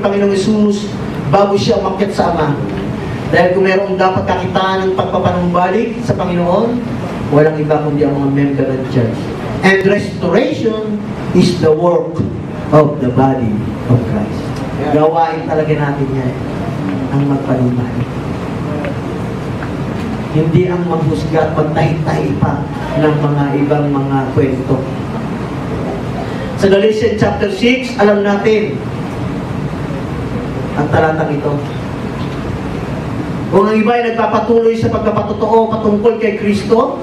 ating Panginoong Hesus bago siya umakyat sa Ama. Dahil kung mayroong dapat kakitaan ng pagpapanumbalik sa Panginoon, walang iba kundi ang mga member ng church. And restoration is the work of the body of Christ. Gawain talaga natin yan, ang magpanumbalik. Hindi ang maghusga at magtahi-tahi pa ng mga ibang mga kwento. Sa Galatians chapter 6, alam natin ang talatang ito. Kung ang iba ay nagpapatuloy sa pagkapatotoo patungkol kay Kristo,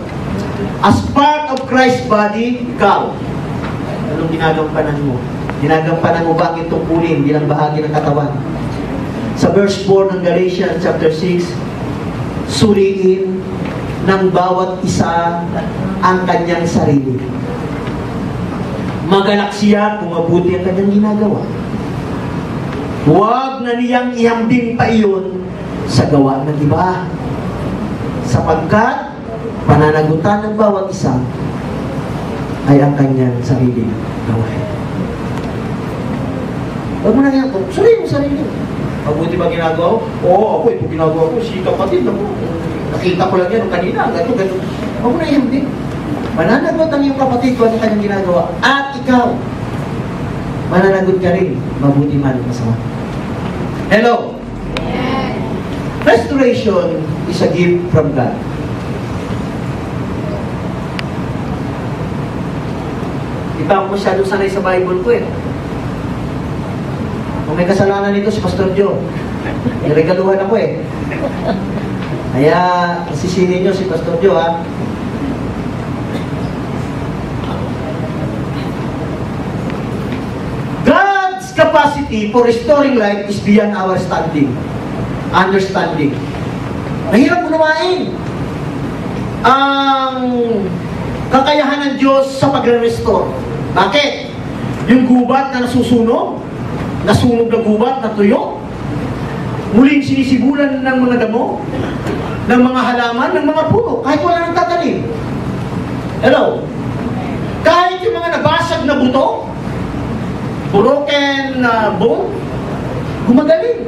as part of Christ's body, ikaw, anong ginagampanan mo? Ginagampanan mo ba ang tungkulin bilang bahagi ng katawan? Sa verse 4 ng Galatians chapter 6, suriin ng bawat isa ang kanyang sarili. Magalak siya kung mabuti ang kanyang ginagawa. Huwag na niyang ihambing pa iyon sa gawa ng iba. Sapagkat pananagutan ng bawat isa ay ang kanyang sarili gawain. Huwag mo na yan. Suriin mo sarili. Mabuti ba ginagawa? Oo, ako ito ginagawa ko. Si kapatid na mo. Nakita ko lang yan kanina. Gato. Huwag mo na ihambing. Mananagot ang iyong kapatid kung ano kanyang ginagawa. At ikaw, mananagot ka rin. Mabuti man masama. Hello? Yes. Restoration is a gift from God. Di ba ako masyadong sanay sa Bible ko eh. Kung may kasalanan nito si Pastor Joe, niregaluhan ako eh. Kaya, sisinin nyo si Pastor Joe ha. God's capacity for restoring life is beyond our understanding. Mahirap unawain ang kakayahan ng Diyos sa pagre-restore. Bakit? Yung gubat na nasusunog, nasunog na gubat na tuyo, muling sinisibulan ng mga damo, ng mga halaman, ng mga puno, kahit wala nang tatanim. Hello? Kahit yung mga nabasag na buto, broken bone, gumagaling.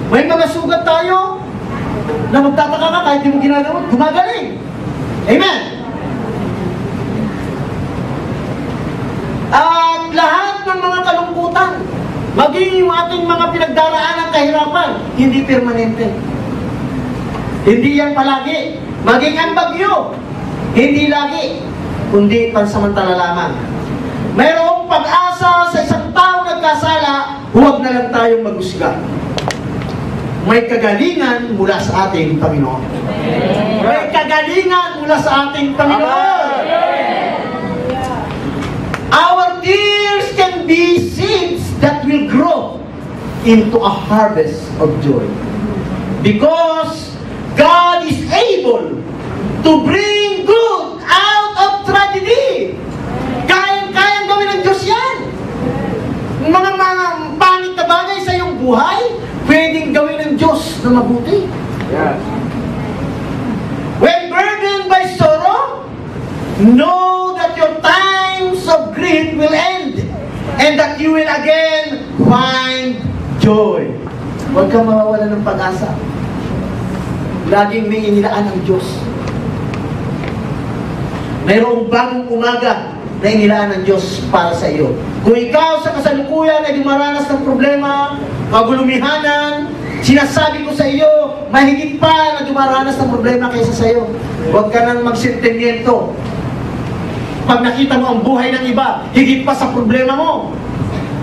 May mga sugat tayo na magtataka ka kahit di mo ginagawa, gumagaling. Amen? At lahat ng mga kalungkutan, maging yung ating mga pinagdaraan ng kahirapan, hindi permanente. Hindi yan palagi. Maging ang bagyo, hindi lagi, kundi pansamantala lamang. Mayroong pag-asa sa isang tao nagkasala, huwag na lang tayong maghusga. May kagalingan mula sa ating Panginoon. May kagalingan mula sa ating Panginoon. Our tears can be seeds that will grow into a harvest of joy. Because God is able to bring good out of tragedy. Kayang gawin ng Diyos yan. Mga pangit na bagay sa iyong buhay, pwedeng gawin ng Diyos na mabuti. Yeah. When burdened by sorrow, know that your times of grief will end and that you will again find joy. Huwag kang mawawala ng pag-asa. Laging may inilaan ng Diyos. Mayroong bagong umaga na inilaan ng Diyos para sa iyo. Kung ikaw sa kasalukuyan ay dumaranas ng problema, kagulumihanan, sinasabi ko sa iyo, mahigit pa na dumaranas ng problema kaysa sa iyo. Huwag ka nang magsentimiento. Pag nakita mo ang buhay ng iba, higit pa sa problema mo,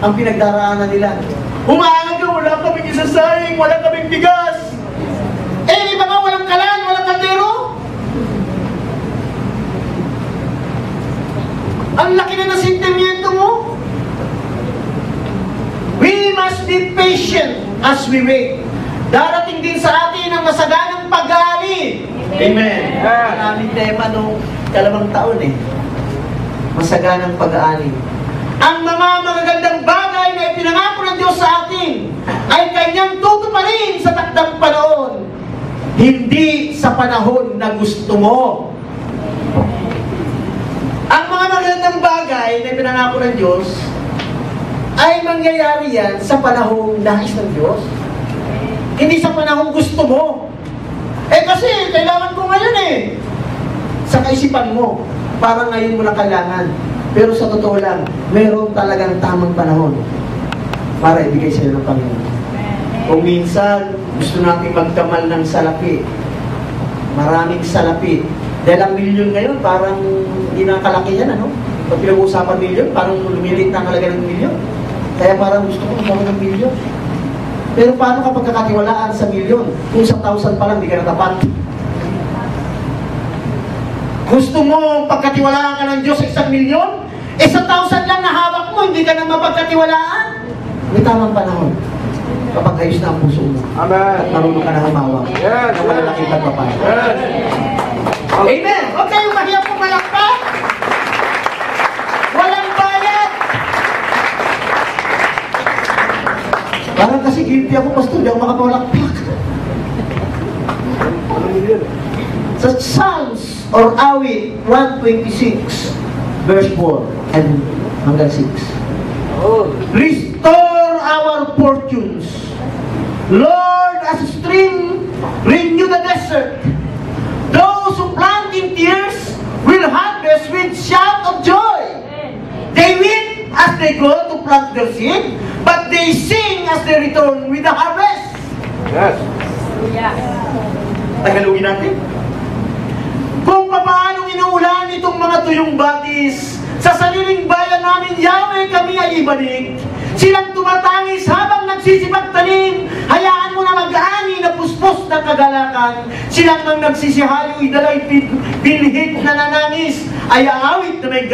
ang pinagdaraanan nila. Umaanga, wala kaming isasayang, wala kaming bigas. Eh, iba nga, walang kalan, walang kaldero. Ang laki na ng sentimiento mo. We must be patient as we wait. Darating din sa atin ang masaganang pag-aani. Amen. Ang aming tema nung dalawang taon eh. Masaganang pag-aani. Ang mga magagandang bagay na ipinangako ng Diyos sa atin ay Kanyang tutuparin sa takdang panahon. Hindi sa panahon na gusto mo. Ang mga magandang bagay na ipinangako ng Diyos ay mangyayari yan sa panahong nais ng Diyos. Hindi sa panahong gusto mo. Kasi, kailangan ko ngayon Sa kaisipan mo, parang ngayon mo na kailangan. Pero sa totoo lang, meron talagang tamang panahon para ibigay sa'yo ng Panginoon. Kung minsan, gusto natin magkamal ng salapi. Maraming salapi. Dahil ang milyon ngayon, parang hindi nakalaki yan, ano? Pag pinag-uusapan milyon, parang lumilit na ang halaga ng milyon. Kaya parang gusto ko magkaroon ng milyon. Pero paano kapag kakatiwalaan sa milyon? Kung sa 1,000 pa lang, di ka natapat. Gusto mo pagkatiwalaan ka ng Diyos sa 1 milyon? Sa 1,000 lang na hawak mo, hindi ka na mapagkatiwalaan. May tamang panahon. Kapag ayos na ang puso mo. Amen. At marunong ka na humawak. Yes. Na malalaki ka pa. Yes. Amen. Huwag kayong mahiyap pumalakpak. Walang bayad. Parang kasi guilty ako, pastor, di ako makapalakpak. Sa Psalms or Awit 126 verse 4 and hanggang 6. Restore our fortunes. Lord, as a stream, renew the desert. Those who plant in tears will harvest with shout of joy. They weep as they go to plant their seed, but they sing as they return with the harvest. Yes. Tagalogin natin. Kung paano inuulan itong mga tuyong batis, sa sariling bayan namin, Yahweh, kami ay ibalik. Silang tumatangis habang nagsisipagtanim. Hayaan mo na mag-ani na puspos ng kagalakan. Silang nang nagsisihayo, idalay binhit na nanangis. Ay awit na may